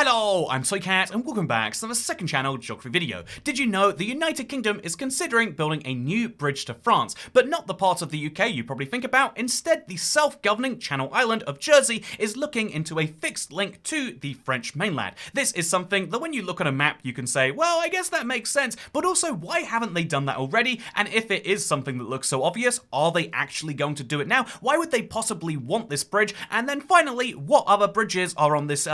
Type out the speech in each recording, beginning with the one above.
Hello, I'm Soycat and welcome back to the second channel geography video. Did you know the United Kingdom is considering building a new bridge to France, but not the part of the UK you probably think about. Instead, the self-governing Channel Island of Jersey is looking into a fixed link to the French mainland. This is something that when you look at a map you can say, well, I guess that makes sense, but also why haven't they done that already? And if it is something that looks so obvious, are they actually going to do it now? Why would they possibly want this bridge? And then finally, what other bridges are on this,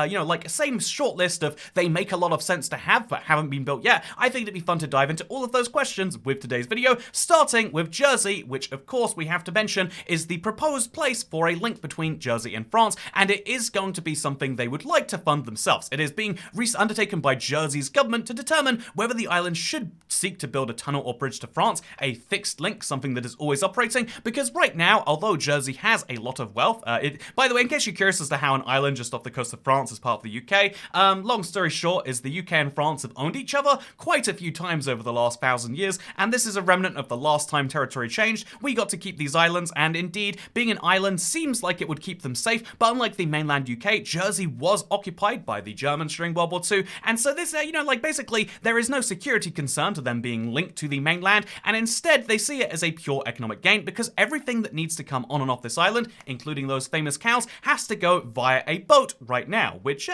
same short list of they make a lot of sense to have but haven't been built yet? I think it'd be fun to dive into all of those questions with today's video, starting with Jersey, which of course we have to mention is the proposed place for a link between Jersey and France, and it is going to be something they would like to fund themselves. It is being undertaken by Jersey's government to determine whether the island should seek to build a tunnel or bridge to France, a fixed link, something that is always operating, because right now, although Jersey has a lot of wealth, by the way, in case you're curious as to how an island just off the coast of France is part of the UK, long story short is the UK and France have owned each other quite a few times over the last 1,000 years, and this is a remnant of the last time territory changed. We got to keep these islands, and indeed, being an island seems like it would keep them safe, but unlike the mainland UK, Jersey was occupied by the Germans during World War II, and so this, basically, there is no security concern to them being linked to the mainland, and instead, they see it as a pure economic gain, because everything that needs to come on and off this island, including those famous cows, has to go via a boat right now, which,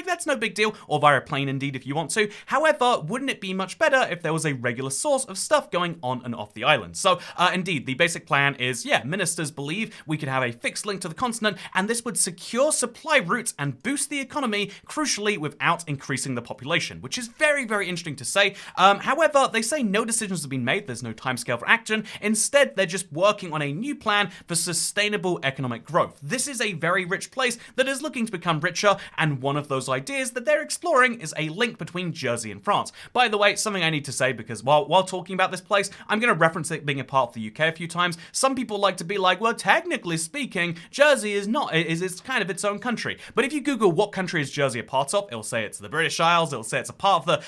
that's no big deal, or via a plane indeed if you want to. However, wouldn't it be much better if there was a regular source of stuff going on and off the island? So, indeed, the basic plan is, ministers believe we could have a fixed link to the continent, and this would secure supply routes and boost the economy, crucially without increasing the population, which is very, very interesting to say. However, they say no decisions have been made, there's no timescale for action. Instead, they're just working on a new plan for sustainable economic growth. This is a very rich place that is looking to become richer, and one of those ideas that they're exploring is a link between Jersey and France. By the way, something I need to say, because while talking about this place, I'm going to reference it being a part of the UK a few times. Some people like to be like, well, technically speaking, Jersey is not, it's kind of its own country. But if you Google what country is Jersey a part of, it'll say it's the British Isles, it'll say it's a part of the,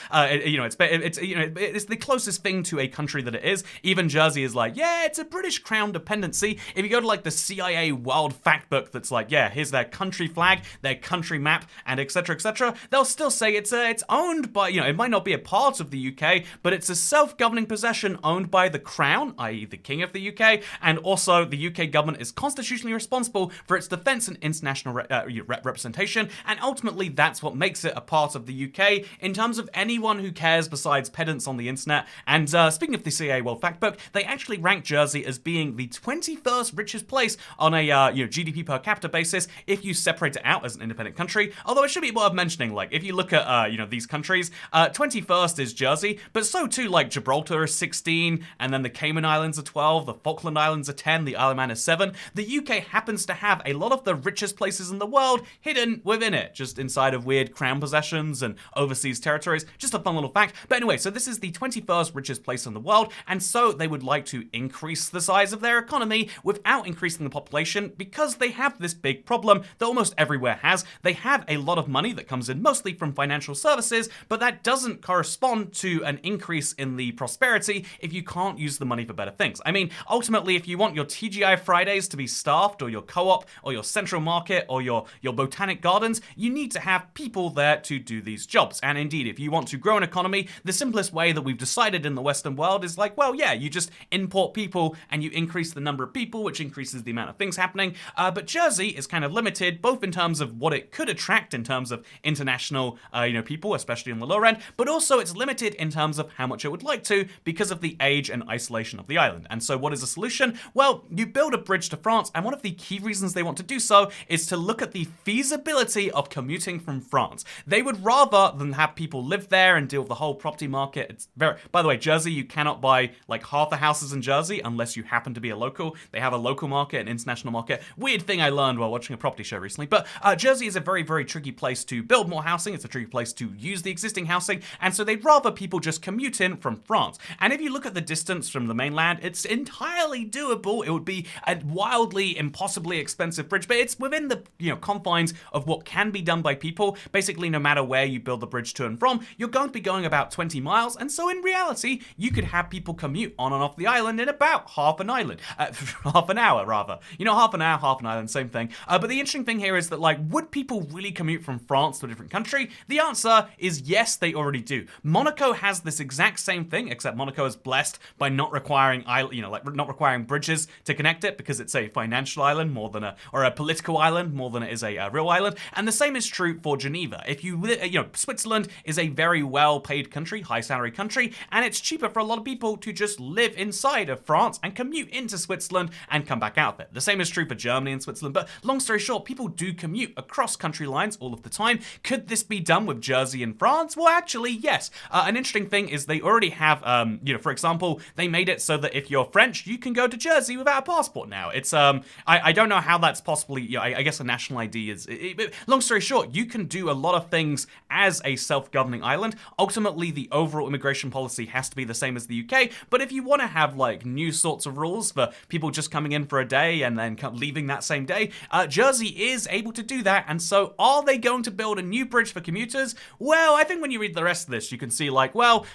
it's the closest thing to a country that it is. Even Jersey is like, yeah, it's a British Crown dependency. If you go to like the CIA World Fact Book that's like, yeah, here's their country flag, their country map, and etc., they'll still say it's owned by, it might not be a part of the UK, but it's a self-governing possession owned by the Crown, i.e. the King of the UK, and also the UK government is constitutionally responsible for its defence and international representation, and ultimately that's what makes it a part of the UK in terms of anyone who cares besides pedants on the internet. And speaking of the CIA World Fact Book, they actually rank Jersey as being the 21st richest place on a GDP per capita basis if you separate it out as an independent country. Although it should be worth mentioning, like if you look at these countries, 21st is Jersey, but so too like Gibraltar is 16, and then the Cayman Islands are 12, the Falkland Islands are 10, the Isle of Man is 7. The UK happens to have a lot of the richest places in the world hidden within it, just inside of weird crown possessions and overseas territories. Just a fun little fact. But anyway, so this is the 21st richest place in the world, and so they would like to increase the size of their economy without increasing the population, because they have this big problem that almost everywhere has. They have a lot of money that comes in mostly from financial services, but that doesn't correspond to an increase in the prosperity if you can't use the money for better things. I mean, ultimately, if you want your TGI Fridays to be staffed, or your co-op, or your central market, or your botanic gardens, you need to have people there to do these jobs. And indeed, if you want to grow an economy, the simplest way that we've decided in the Western world is like, well, yeah, you just import people and you increase the number of people, which increases the amount of things happening. But Jersey is kind of limited, both in terms of what it could attract in terms of international, people, especially on the lower end, but also it's limited in terms of how much it would like to because of the age and isolation of the island. And so what is the solution? Well, you build a bridge to France, and one of the key reasons they want to do so is to look at the feasibility of commuting from France. They would rather than have people live there and deal with the whole property market. It's very, by the way, Jersey, you cannot buy like half the houses in Jersey unless you happen to be a local. They have a local market, an international market. Weird thing I learned while watching a property show recently. But Jersey is a very, very tricky place to build more housing. It's a tricky place to use the existing housing. And so they'd rather people just commute in from France. And if you look at the distance from the mainland, it's entirely doable. It would be a wildly, impossibly expensive bridge, but it's within the confines of what can be done by people. Basically, no matter where you build the bridge to and from, you're going to be going about 20 miles. And so in reality, you could have people commute on and off the island in about half an hour rather. Half an hour, half an island, same thing. But the interesting thing here is that, like, would people really commute from France France to a different country? The answer is yes, they already do. Monaco has this exact same thing, except Monaco is blessed by not requiring, not requiring bridges to connect it because it's a financial island more than or a political island more than it is a real island. And the same is true for Geneva. If Switzerland is a very well-paid country, high-salary country, and it's cheaper for a lot of people to just live inside of France and commute into Switzerland and come back out there. The same is true for Germany and Switzerland, but long story short, people do commute across country lines all of the time. Could this be done with Jersey in France? Well, actually, yes. An interesting thing is they already have, for example, they made it so that if you're French, you can go to Jersey without a passport now. It's, I don't know how that's possibly, I guess a national ID is, long story short, you can do a lot of things as a self-governing island. Ultimately, the overall immigration policy has to be the same as the UK, but if you want to have like new sorts of rules for people just coming in for a day and then leaving that same day, Jersey is able to do that. And so are they going to build a new bridge for commuters? Well, I think when you read the rest of this, you can see like, well,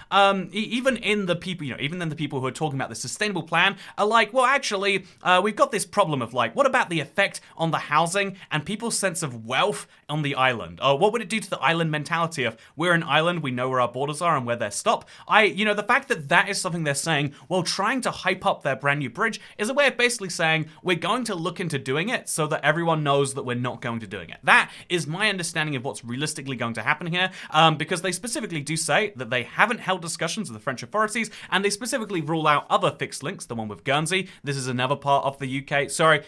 even in the people who are talking about the sustainable plan are like, well, actually, we've got this problem of like, what about the effect on the housing and people's sense of wealth on the island? What would it do to the island mentality of we're an island, we know where our borders are and where they stop? The fact that that is something they're saying while trying to hype up their brand new bridge is a way of basically saying we're going to look into doing it so that everyone knows that we're not going to doing it. That is my understanding of what's realistically going to happen here, because they specifically do say that they haven't held discussions with the French authorities, and they specifically rule out other fixed links, the one with Guernsey. This is another part of the UK,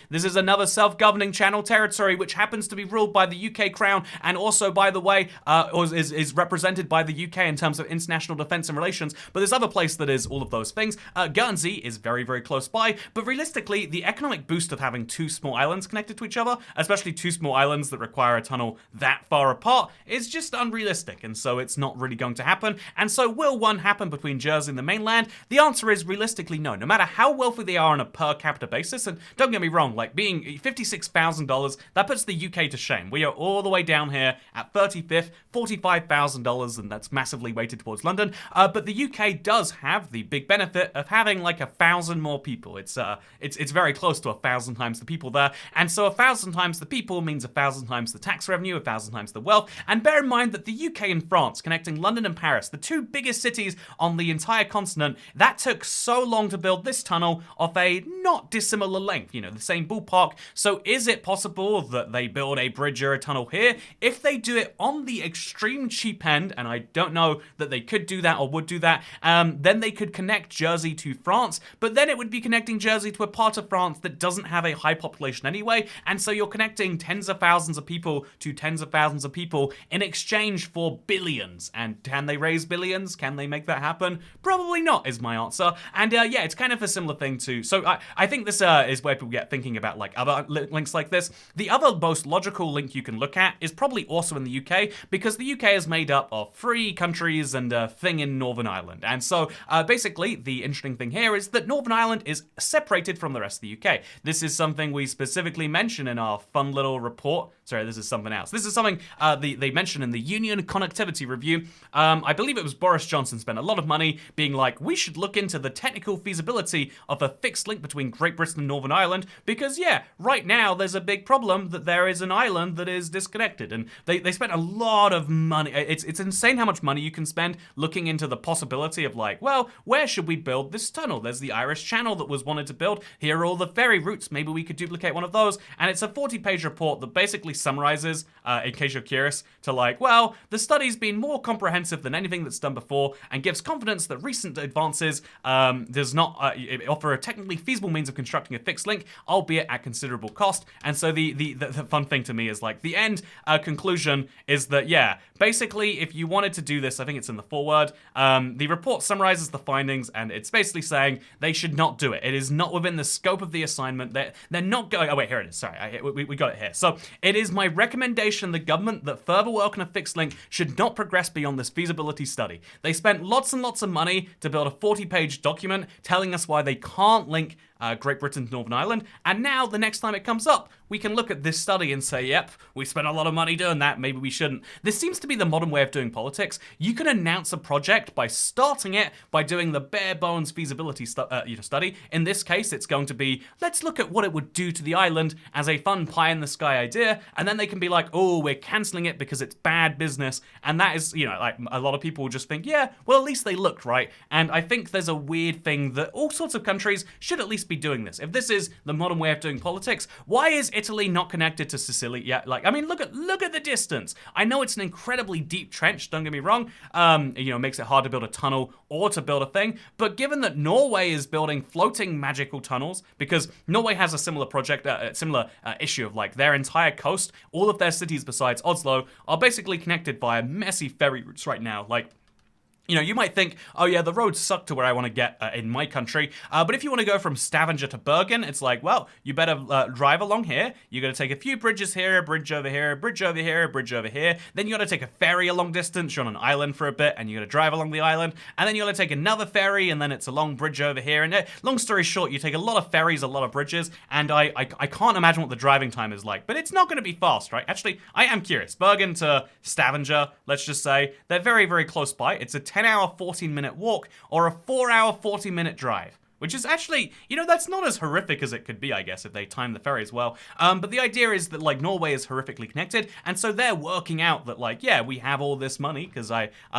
this is another self-governing channel territory which happens to be ruled by the UK Crown, and also, by the way, is represented by the UK in terms of international defence and relations, but there's other place that is all of those things. Guernsey is very, very close by, but realistically, the economic boost of having two small islands connected to each other, especially two small islands that require a tunnel that far apart, is just unrealistic, and so it's not really going to happen. And so will one happen between Jersey and the mainland? The answer is realistically no. No matter how wealthy they are on a per capita basis, and don't get me wrong, like being $56,000, that puts the UK to shame. We are all the way down here at 35th, $45,000, and that's massively weighted towards London. But the UK does have the big benefit of having like 1,000 more people. It's very close to 1,000 times the people there, and so 1,000 times the people means 1,000 times the tax revenue, 1,000 times the wealth. And bear in mind that the UK and France, connecting London and Paris, the two biggest cities on the entire continent, that took so long to build this tunnel of a not dissimilar length, the same ballpark. So is it possible that they build a bridge or a tunnel here? If they do it on the extreme cheap end, and I don't know that they could do that or would do that, then they could connect Jersey to France, but then it would be connecting Jersey to a part of France that doesn't have a high population anyway, and so you're connecting tens of thousands of people to tens of thousands of people in exchange for billions. And can they raise billions? Can they make that happen? Probably not, is my answer. And yeah, it's kind of a similar thing too. So I think this is where people get thinking about like other links like this. The other most logical link you can look at is probably also in the UK, because the UK is made up of 3 countries and a thing in Northern Ireland. And so basically the interesting thing here is that Northern Ireland is separated from the rest of the UK. This is something we specifically mention in our fun little report. Sorry, this is something else. This is something they mentioned in the Union Connectivity Review. I believe it was Boris Johnson spent a lot of money being like, we should look into the technical feasibility of a fixed link between Great Britain and Northern Ireland, because yeah, right now there's a big problem that there is an island that is disconnected. And they spent a lot of money. It's insane how much money you can spend looking into the possibility of like, well, where should we build this tunnel? There's the Irish Channel that was wanted to build. Here are all the ferry routes. Maybe we could duplicate one of those. And it's a 40-page report that basically summarizes, in case you're curious, to like, well, the study's been more comprehensive than anything that's done before and gives confidence that recent advances does not offer a technically feasible means of constructing a fixed link, albeit at considerable cost. And so the fun thing to me is like the end conclusion is that, yeah, basically if you wanted to do this, I think it's in the foreword, the report summarizes the findings, and it's basically saying they should not do it. It is not within the scope of the assignment. They're not going, oh wait, here it is, sorry, we got it here. So it is my recommendation the government that further work on a fixed link should not progress beyond this feasibility study. They spent lots and lots of money to build a 40-page document telling us why they can't link Great Britain's Northern Ireland. And now, the next time it comes up, we can look at this study and say, yep, we spent a lot of money doing that, maybe we shouldn't. This seems to be the modern way of doing politics. You can announce a project by starting it by doing the bare bones feasibility study. In this case, it's going to be, let's look at what it would do to the island as a fun pie in the sky idea, and then they can be like, oh, we're cancelling it because it's bad business. And that is, like a lot of people will just think, yeah, well, at least they looked right. And I think there's a weird thing that all sorts of countries should at least be doing this. If this is the modern way of doing politics, why is Italy not connected to Sicily? Yeah, look at the distance. I know it's an incredibly deep trench, don't get me wrong. It makes it hard to build a tunnel or to build a thing. But given that Norway is building floating magical tunnels, because Norway has a similar project, similar issue of like their entire coast, all of their cities besides Oslo are basically connected via messy ferry routes right now. You might think, oh yeah, the roads suck to where I want to get in my country. But if you want to go from Stavanger to Bergen, it's like, well, you better drive along here. You're going to take a few bridges here, a bridge over here, a bridge over here, a bridge over here. Then you got to take a ferry a long distance. You're on an island for a bit, and you got to drive along the island. And then you got to take another ferry, and then it's a long bridge over here. And long story short, you take a lot of ferries, a lot of bridges, and I can't imagine what the driving time is like. But it's not going to be fast, right? Actually, I am curious. Bergen to Stavanger, let's just say, they're very, very close by. It's a 10-hour, 14-minute walk or a 4-hour, 40-minute drive. Which is actually, that's not as horrific as it could be, I guess, if they time the ferries well. But the idea is that, Norway is horrifically connected, and so they're working out that, yeah, we have all this money, because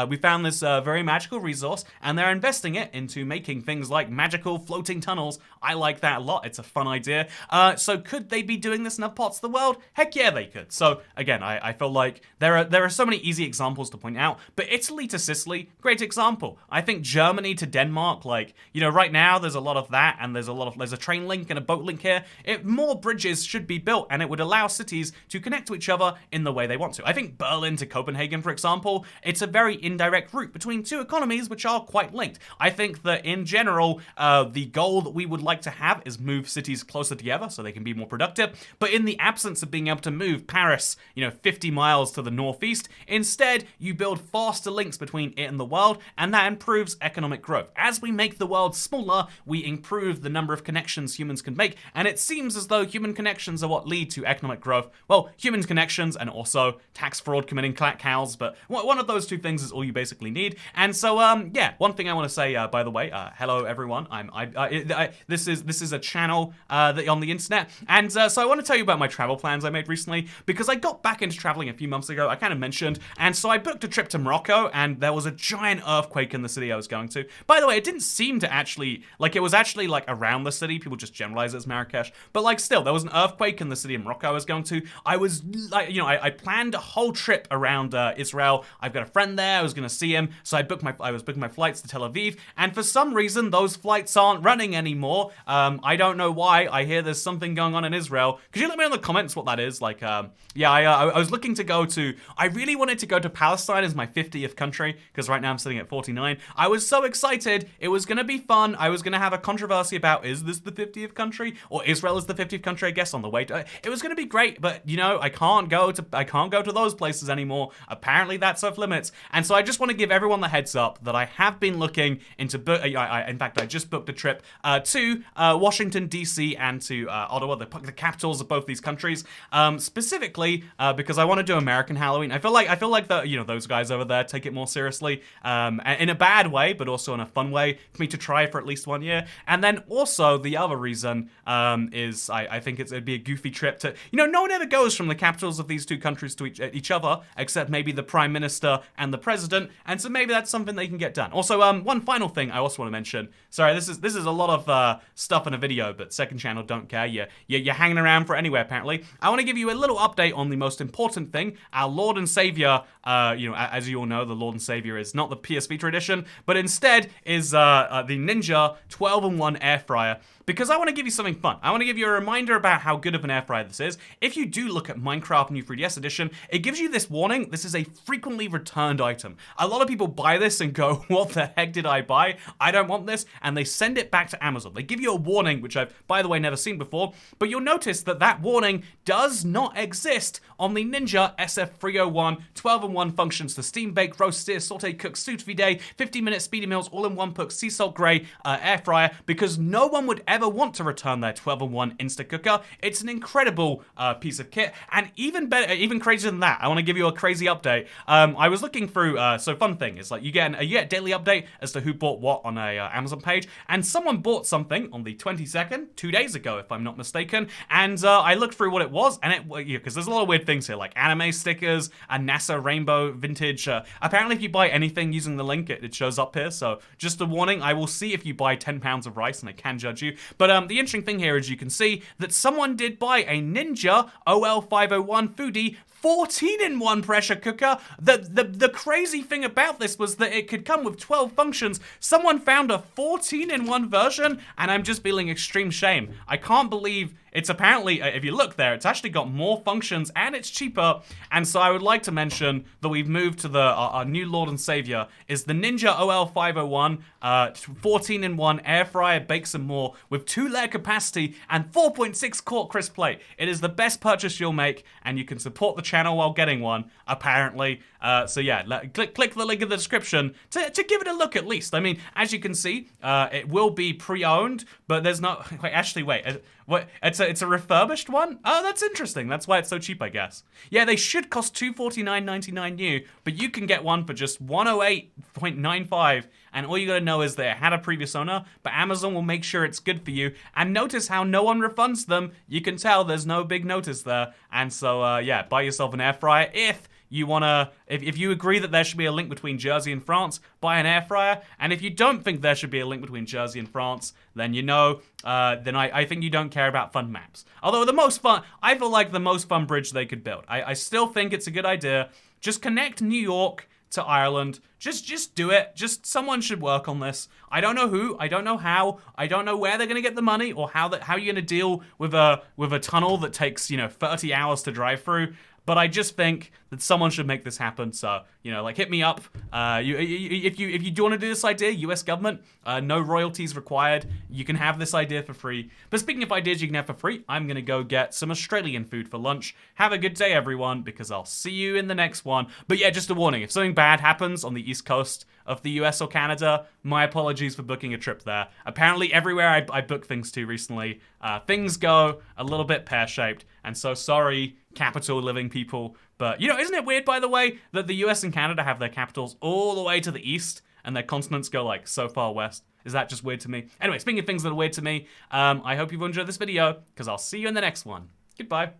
we found this very magical resource, and they're investing it into making things like magical floating tunnels. I like that a lot. It's a fun idea. So could they be doing this in other parts of the world? Heck yeah, they could. So, again, I feel like there are so many easy examples to point out, but Italy to Sicily, great example. I think Germany to Denmark, right now, there's a lot of that, and there's a train link and a boat link here. More bridges should be built, and it would allow cities to connect to each other in the way they want to. I think Berlin to Copenhagen, for example, it's a very indirect route between two economies which are quite linked. I think that in general, the goal that we would like to have is move cities closer together so they can be more productive. But in the absence of being able to move Paris, 50 miles to the northeast, instead you build faster links between it and the world, and that improves economic growth. As we make the world smaller, we improve the number of connections humans can make, and it seems as though human connections are what lead to economic growth. Well, human connections and also tax fraud committing cows, but one of those two things is all you basically need. And so, yeah, one thing I want to say, by the way, hello everyone. This is a channel on the internet, and so I want to tell you about my travel plans I made recently, because I got back into traveling a few months ago. I kind of mentioned, and so I booked a trip to Morocco, and there was a giant earthquake in the city I was going to. By the way, it didn't seem to actually it was actually around the city. People just generalize it as Marrakesh, but still, there was an earthquake in the city of Morocco I was going to. I was I planned a whole trip around Israel. I've got a friend there. I was going to see him, so I was booking my flights to Tel Aviv, and for some reason those flights aren't running anymore. I don't know why. I hear there's something going on in Israel. Could you let me know in the comments what that is? Yeah, I was looking to go to. I really wanted to go to Palestine as my 50th country, because right now I'm sitting at 49. I was so excited. It was going to be fun. I was going to have a controversy about, is this the 50th country, or Israel is the 50th country, I guess, on the way to it was going to be great, but I can't go to those places anymore. Apparently that's off limits. And so I just want to give everyone the heads up that I have been looking into in fact I just booked a trip to Washington DC and to Ottawa, the capitals of both these countries, specifically because I want to do American Halloween. I feel like those guys over there take it more seriously, in a bad way, but also in a fun way for me to try for at least 1 year. And then also the other reason is I think it'd be a goofy trip to, no one ever goes from the capitals of these two countries to each other, except maybe the prime minister and the president, and so maybe that's something they can get done. Also, one final thing I also want to mention. Sorry, this is a lot of stuff in a video, but second channel don't care. You're hanging around for it anyway, apparently. I want to give you a little update on the most important thing. Our Lord and Savior, as you all know, the Lord and Savior is not the PS Vita edition, but instead is the Ninja 12-in-1 air fryer. Because I want to give you something fun. I want to give you a reminder about how good of an air fryer this is. If you do look at Minecraft New 3DS Edition, it gives you this warning. This is a frequently returned item. A lot of people buy this and go, what the heck did I buy? I don't want this. And they send it back to Amazon. They give you a warning, which I've, by the way, never seen before. But you'll notice that that warning does not exist on the Ninja SF301 12-in-1 functions to steam, bake, roast, sear, saute, cook, sous vide, 15-minute speedy meals, all-in-one cook, sea salt gray air fryer, because no one would ever ever want to return their 12-in-1 Insta Cooker, it's an incredible piece of kit. And even better, even crazier than that, I want to give you a crazy update. I was looking through, so fun thing is like you get a daily update as to who bought what on a Amazon page, and someone bought something on the 22nd, 2 days ago if I'm not mistaken, and I looked through what it was, and it, because there's a lot of weird things here, like anime stickers, a NASA rainbow vintage. Apparently if you buy anything using the link, it shows up here, so just a warning, I will see if you buy 10 pounds of rice and I can judge you. But the interesting thing here is you can see that someone did buy a Ninja OL501 Foodie 14-in-1 pressure cooker. The crazy thing about this was that it could come with 12 functions. Someone found a 14-in-1 version, and I'm just feeling extreme shame. I can't believe it's apparently, if you look there, it's actually got more functions and it's cheaper. And so I would like to mention that we've moved to our new Lord and Savior is the Ninja OL501 14-in-1 air fryer, bakes and more with 2-layer capacity and 4.6 quart crisp plate. It is the best purchase you'll make, and you can support the channel while getting one, apparently. So yeah, click the link in the description to give it a look at least. I mean, as you can see, it will be pre-owned, but there's not, wait, what? It's a refurbished one? Oh, that's interesting. That's why it's so cheap, I guess. Yeah, they should cost $249.99 new, but you can get one for just $108.95, and all you gotta know is that it had a previous owner, but Amazon will make sure it's good for you. And notice how no one refunds them. You can tell there's no big notice there. And so, yeah, buy yourself an air fryer if you wanna, if you agree that there should be a link between Jersey and France, buy an air fryer. And if you don't think there should be a link between Jersey and France, then you know, then I think you don't care about fun maps. Although the most fun, I feel like the most fun bridge they could build. I still think it's a good idea. Just connect New York to Ireland. Just do it. Just someone should work on this. I don't know who. I don't know how. I don't know where they're gonna get the money or how you're gonna deal with a tunnel that takes 30 hours to drive through. But I just think that someone should make this happen. So, like, hit me up. If you do want to do this idea, US government, no royalties required. You can have this idea for free. But speaking of ideas you can have for free, I'm going to go get some Australian food for lunch. Have a good day, everyone, because I'll see you in the next one. But yeah, just a warning. If something bad happens on the East Coast of the US or Canada, my apologies for booking a trip there. Apparently, everywhere I booked things to recently, things go a little bit pear-shaped. And so sorry, capital living people. But, isn't it weird, by the way, that the US and Canada have their capitals all the way to the east and their continents go, like, so far west? Is that just weird to me? Anyway, speaking of things that are weird to me, I hope you've enjoyed this video, because I'll see you in the next one. Goodbye.